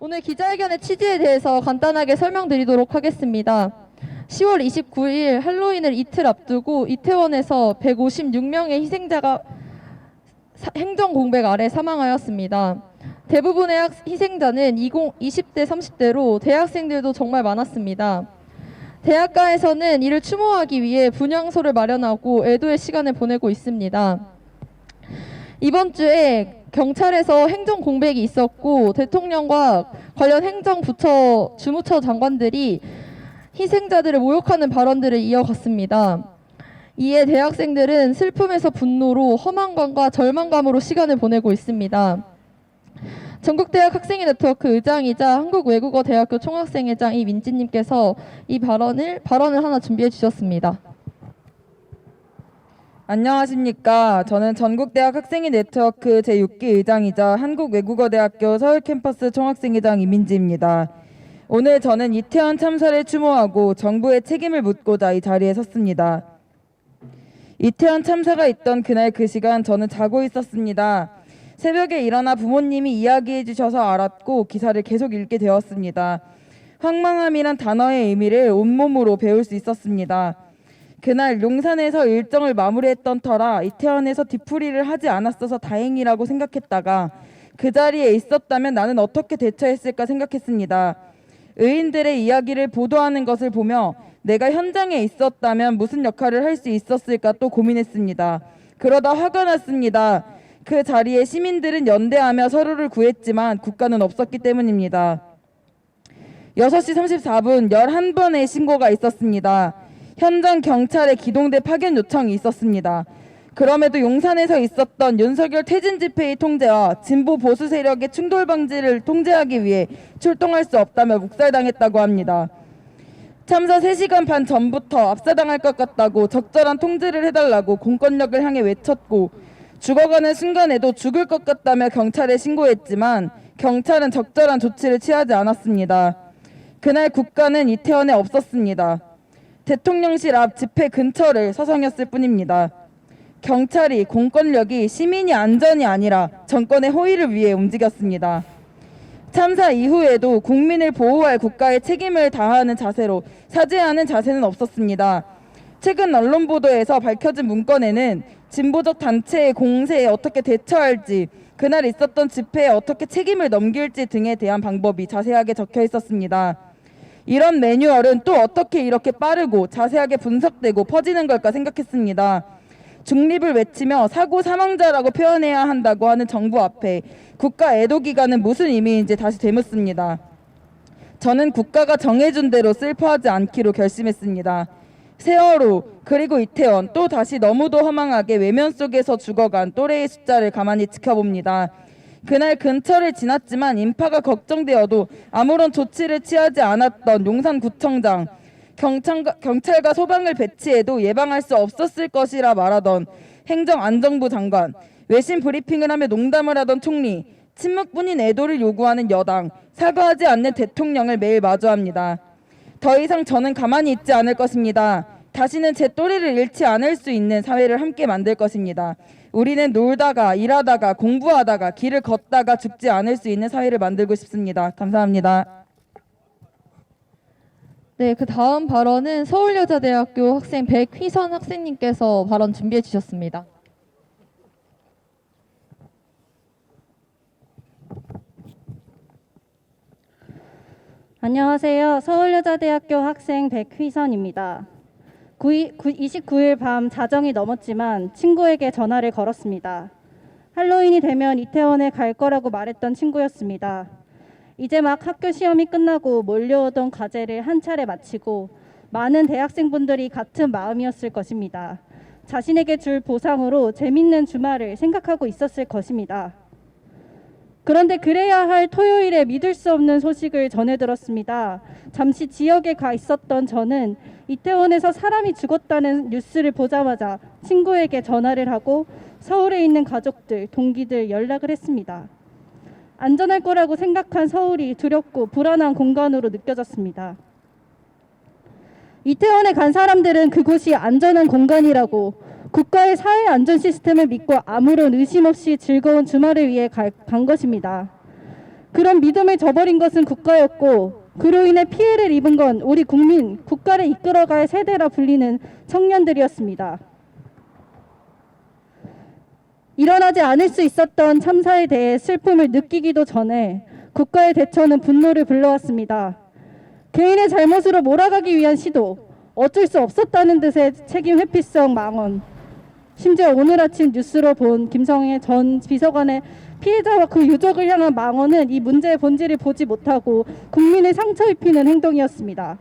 오늘 기자회견의 취지에 대해서 간단하게 설명드리도록 하겠습니다. 10월 29일 할로윈을 이틀 앞두고 이태원에서 156명의 희생자가 행정 공백 아래 사망하였습니다. 대부분의 희생자는 20대, 30대로 대학생들도 정말 많았습니다. 대학가에서는 이를 추모하기 위해 분향소를 마련하고 애도의 시간을 보내고 있습니다. 이번 주에 경찰에서 행정 공백이 있었고 대통령과 관련 행정부처 주무처 장관들이 희생자들을 모욕하는 발언들을 이어갔습니다. 이에 대학생들은 슬픔에서 분노로 허망감과 절망감으로 시간을 보내고 있습니다. 전국대학 학생회 네트워크 의장이자 한국외국어대학교 총학생회장 이민지님께서 이 발언을 하나 준비해 주셨습니다. 안녕하십니까. 저는 전국대학 학생회 네트워크 제6기 의장이자 한국외국어대학교 서울캠퍼스 총학생회장 이민지입니다. 오늘 저는 이태원 참사를 추모하고 정부의 책임을 묻고자 이 자리에 섰습니다. 이태원 참사가 있던 그날 그 시간 저는 자고 있었습니다. 새벽에 일어나 부모님이 이야기해 주셔서 알았고 기사를 계속 읽게 되었습니다. 황망함이란 단어의 의미를 온몸으로 배울 수 있었습니다. 그날 용산에서 일정을 마무리했던 터라 이태원에서 뒤풀이를 하지 않았어서 다행이라고 생각했다가 그 자리에 있었다면 나는 어떻게 대처했을까 생각했습니다. 의인들의 이야기를 보도하는 것을 보며 내가 현장에 있었다면 무슨 역할을 할 수 있었을까 또 고민했습니다. 그러다 화가 났습니다. 그 자리에 시민들은 연대하며 서로를 구했지만 국가는 없었기 때문입니다. 6시 34분 11번의 신고가 있었습니다. 현장 경찰의 기동대 파견 요청이 있었습니다. 그럼에도 용산에서 있었던 윤석열 퇴진 집회의 통제와 진보 보수 세력의 충돌 방지를 통제하기 위해 출동할 수 없다며 묵살당했다고 합니다. 참사 3시간 반 전부터 압사당할 것 같다고 적절한 통제를 해달라고 공권력을 향해 외쳤고 죽어가는 순간에도 죽을 것 같다며 경찰에 신고했지만 경찰은 적절한 조치를 취하지 않았습니다. 그날 국가는 이태원에 없었습니다. 대통령실 앞 집회 근처를 서성였을 뿐입니다. 경찰이 공권력이 시민의 안전이 아니라 정권의 호의를 위해 움직였습니다. 참사 이후에도 국민을 보호할 국가의 책임을 다하는 자세로 사죄하는 자세는 없었습니다. 최근 언론 보도에서 밝혀진 문건에는 진보적 단체의 공세에 어떻게 대처할지, 그날 있었던 집회에 어떻게 책임을 넘길지 등에 대한 방법이 자세하게 적혀 있었습니다. 이런 매뉴얼은 또 어떻게 이렇게 빠르고 자세하게 분석되고 퍼지는 걸까 생각했습니다. 중립을 외치며 사고 사망자라고 표현해야 한다고 하는 정부 앞에 국가 애도 기간은 무슨 의미인지 다시 되묻습니다. 저는 국가가 정해준 대로 슬퍼하지 않기로 결심했습니다. 세월호 그리고 이태원 또 다시 너무도 허망하게 외면 속에서 죽어간 또래의 숫자를 가만히 지켜봅니다. 그날 근처를 지났지만 인파가 걱정되어도 아무런 조치를 취하지 않았던 용산구청장, 경찰과 소방을 배치해도 예방할 수 없었을 것이라 말하던 행정안전부 장관, 외신 브리핑을 하며 농담을 하던 총리, 침묵뿐인 애도를 요구하는 여당, 사과하지 않는 대통령을 매일 마주합니다. 더 이상 저는 가만히 있지 않을 것입니다. 다시는 제 또래를 잃지 않을 수 있는 사회를 함께 만들 것입니다. 우리는 놀다가 일하다가 공부하다가 길을 걷다가 죽지 않을 수 있는 사회를 만들고 싶습니다. 감사합니다. 네, 그 다음 발언은 서울여자대학교 학생 백휘선 학생님께서 발언 준비해 주셨습니다. 안녕하세요. 서울여자대학교 학생 백휘선입니다. 29일 밤 자정이 넘었지만 친구에게 전화를 걸었습니다. 할로윈이 되면 이태원에 갈 거라고 말했던 친구였습니다. 이제 막 학교 시험이 끝나고 몰려오던 과제를 한 차례 마치고 많은 대학생분들이 같은 마음이었을 것입니다. 자신에게 줄 보상으로 재밌는 주말을 생각하고 있었을 것입니다. 그런데 그래야 할 토요일에 믿을 수 없는 소식을 전해 들었습니다. 잠시 지역에 가 있었던 저는 이태원에서 사람이 죽었다는 뉴스를 보자마자 친구에게 전화를 하고 서울에 있는 가족들, 동기들 연락을 했습니다. 안전할 거라고 생각한 서울이 두렵고 불안한 공간으로 느껴졌습니다. 이태원에 간 사람들은 그곳이 안전한 공간이라고 국가의 사회 안전 시스템을 믿고 아무런 의심 없이 즐거운 주말을 위해 간 것입니다. 그런 믿음을 저버린 것은 국가였고 그로 인해 피해를 입은 건 우리 국민, 국가를 이끌어갈 세대라 불리는 청년들이었습니다. 일어나지 않을 수 있었던 참사에 대해 슬픔을 느끼기도 전에 국가의 대처는 분노를 불러왔습니다. 개인의 잘못으로 몰아가기 위한 시도, 어쩔 수 없었다는 듯의 책임 회피성 망언, 심지어 오늘 아침 뉴스로 본 김성애 전 비서관의 피해자와 그 유족을 향한 망언은 이 문제의 본질을 보지 못하고 국민을 상처 입히는 행동이었습니다.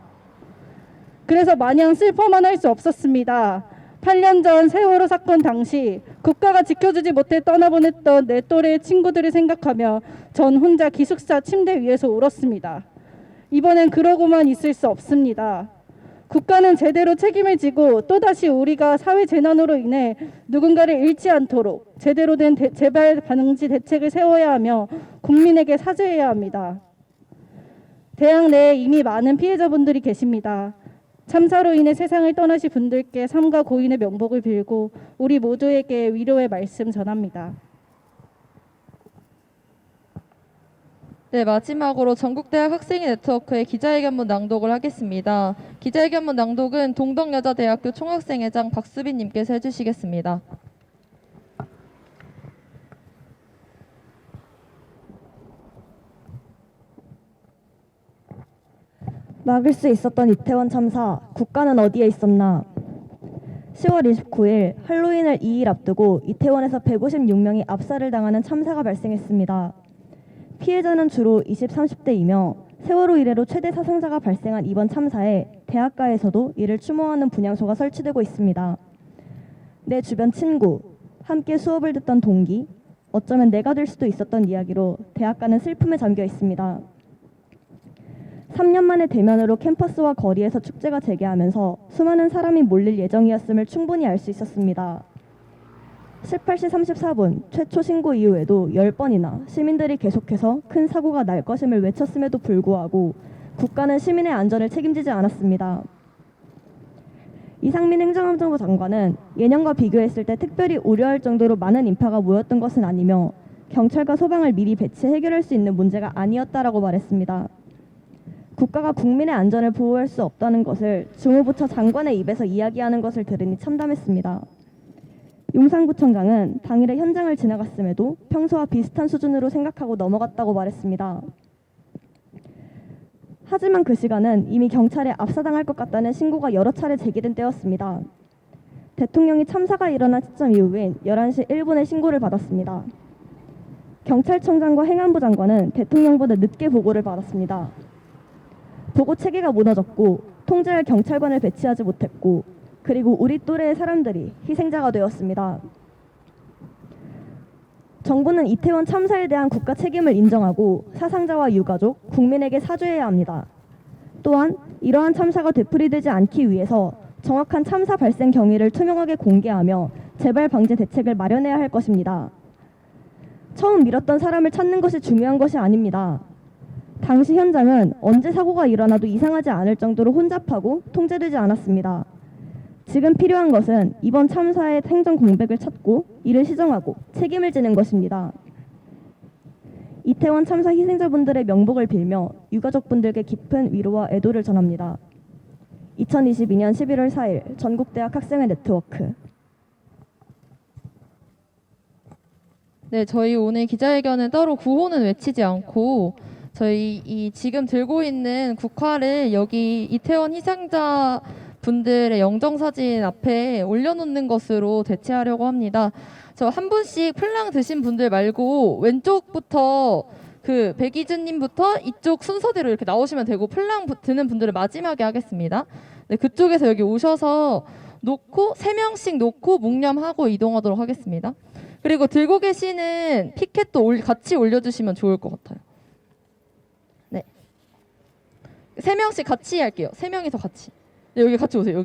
그래서 마냥 슬퍼만 할 수 없었습니다. 8년 전 세월호 사건 당시 국가가 지켜주지 못해 떠나보냈던 내 또래의 친구들을 생각하며 전 혼자 기숙사 침대 위에서 울었습니다. 이번엔 그러고만 있을 수 없습니다. 국가는 제대로 책임을 지고 또다시 우리가 사회 재난으로 인해 누군가를 잃지 않도록 제대로 된 재발 방지 대책을 세워야 하며 국민에게 사죄해야 합니다. 대학 내에 이미 많은 피해자분들이 계십니다. 참사로 인해 세상을 떠나신 분들께 삼가 고인의 명복을 빌고 우리 모두에게 위로의 말씀 전합니다. 네, 마지막으로 전국대학 학생회 네트워크의 기자회견문 낭독을 하겠습니다. 기자회견문 낭독은 동덕여자대학교 총학생회장 박수빈님께서 해주시겠습니다. 막을 수 있었던 이태원 참사, 국가는 어디에 있었나? 10월 29일 할로윈을 2일 앞두고 이태원에서 156명이 압살을 당하는 참사가 발생했습니다. 피해자는 주로 20, 30대이며 세월호 이래로 최대 사상자가 발생한 이번 참사에 대학가에서도 이를 추모하는 분향소가 설치되고 있습니다. 내 주변 친구, 함께 수업을 듣던 동기, 어쩌면 내가 될 수도 있었던 이야기로 대학가는 슬픔에 잠겨 있습니다. 3년 만에 대면으로 캠퍼스와 거리에서 축제가 재개하면서 수많은 사람이 몰릴 예정이었음을 충분히 알 수 있었습니다. 18시 34분 최초 신고 이후에도 10번이나 시민들이 계속해서 큰 사고가 날 것임을 외쳤음에도 불구하고 국가는 시민의 안전을 책임지지 않았습니다. 이상민 행정안전부 장관은 예년과 비교했을 때 특별히 우려할 정도로 많은 인파가 모였던 것은 아니며 경찰과 소방을 미리 배치해 해결할 수 있는 문제가 아니었다라고 말했습니다. 국가가 국민의 안전을 보호할 수 없다는 것을 주무부처 장관의 입에서 이야기하는 것을 들으니 참담했습니다. 용산구청장은 당일에 현장을 지나갔음에도 평소와 비슷한 수준으로 생각하고 넘어갔다고 말했습니다. 하지만 그 시간은 이미 경찰에 압사당할 것 같다는 신고가 여러 차례 제기된 때였습니다. 대통령이 참사가 일어난 시점 이후인 11시 1분에 신고를 받았습니다. 경찰청장과 행안부 장관은 대통령보다 늦게 보고를 받았습니다. 보고 체계가 무너졌고 통제할 경찰관을 배치하지 못했고 그리고 우리 또래의 사람들이 희생자가 되었습니다. 정부는 이태원 참사에 대한 국가 책임을 인정하고 사상자와 유가족, 국민에게 사죄해야 합니다. 또한 이러한 참사가 되풀이되지 않기 위해서 정확한 참사 발생 경위를 투명하게 공개하며 재발 방지 대책을 마련해야 할 것입니다. 처음 밀었던 사람을 찾는 것이 중요한 것이 아닙니다. 당시 현장은 언제 사고가 일어나도 이상하지 않을 정도로 혼잡하고 통제되지 않았습니다. 지금 필요한 것은 이번 참사의 행정 공백을 찾고 이를 시정하고 책임을 지는 것입니다. 이태원 참사 희생자분들의 명복을 빌며 유가족분들께 깊은 위로와 애도를 전합니다. 2022년 11월 4일 전국대학 학생회 네트워크. 네, 저희 오늘 기자회견은 따로 구호는 외치지 않고 저희 이 지금 들고 있는 국화를 여기 이태원 희생자 분들의 영정사진 앞에 올려놓는 것으로 대체하려고 합니다. 저 한 분씩 플랑 드신 분들 말고 왼쪽부터 그 백이준님부터 이쪽 순서대로 이렇게 나오시면 되고 플랑 드는 분들을 마지막에 하겠습니다. 네, 그쪽에서 여기 오셔서 놓고 3명씩 놓고 묵념하고 이동하도록 하겠습니다. 그리고 들고 계시는 피켓도 같이 올려주시면 좋을 것 같아요. 네, 3명씩 같이 할게요. 3명이서 같이. 네, 여기 같이 오세요.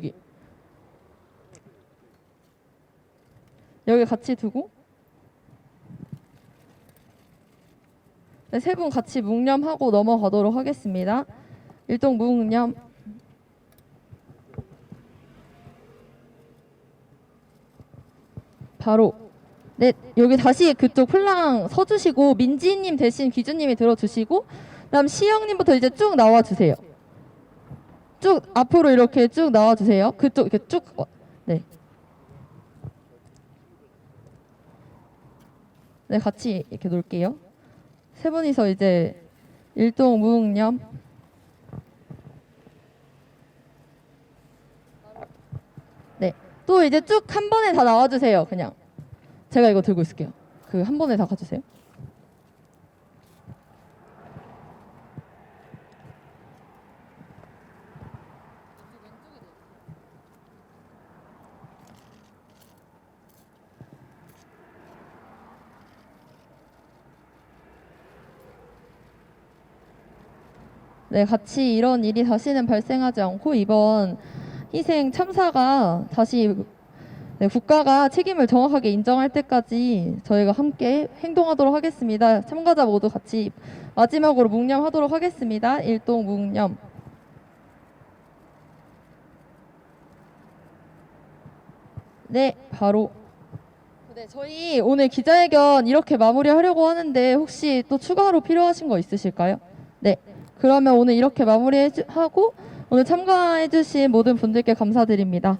여기 같이 두고 네, 3분 같이 묵념하고 넘어가도록 하겠습니다. 일동 묵념. 바로 네, 여기 다시 그쪽 폴랑 서주시고 민지님 대신 귀주님이 들어주시고 그다음 시영님부터 이제 쭉 나와주세요. 쭉 앞으로 이렇게 쭉 나와주세요. 그쪽 이렇게 쭉 네. 네, 같이 이렇게 놀게요. 세 분이서 이제 일동 무응념. 네, 또 이제 쭉 한 번에 다 나와주세요. 그냥 제가 이거 들고 있을게요. 그 한 번에 다 가주세요. 네, 같이 이런 일이 다시는 발생하지 않고 이번 희생 참사가 다시 네, 국가가 책임을 정확하게 인정할 때까지 저희가 함께 행동하도록 하겠습니다. 참가자 모두 같이 마지막으로 묵념하도록 하겠습니다. 일동 묵념. 네, 바로. 네, 저희 오늘 기자회견 이렇게 마무리하려고 하는데 혹시 또 추가로 필요하신 거 있으실까요? 네, 그러면 오늘 이렇게 마무리하고 오늘 참가해주신 모든 분들께 감사드립니다.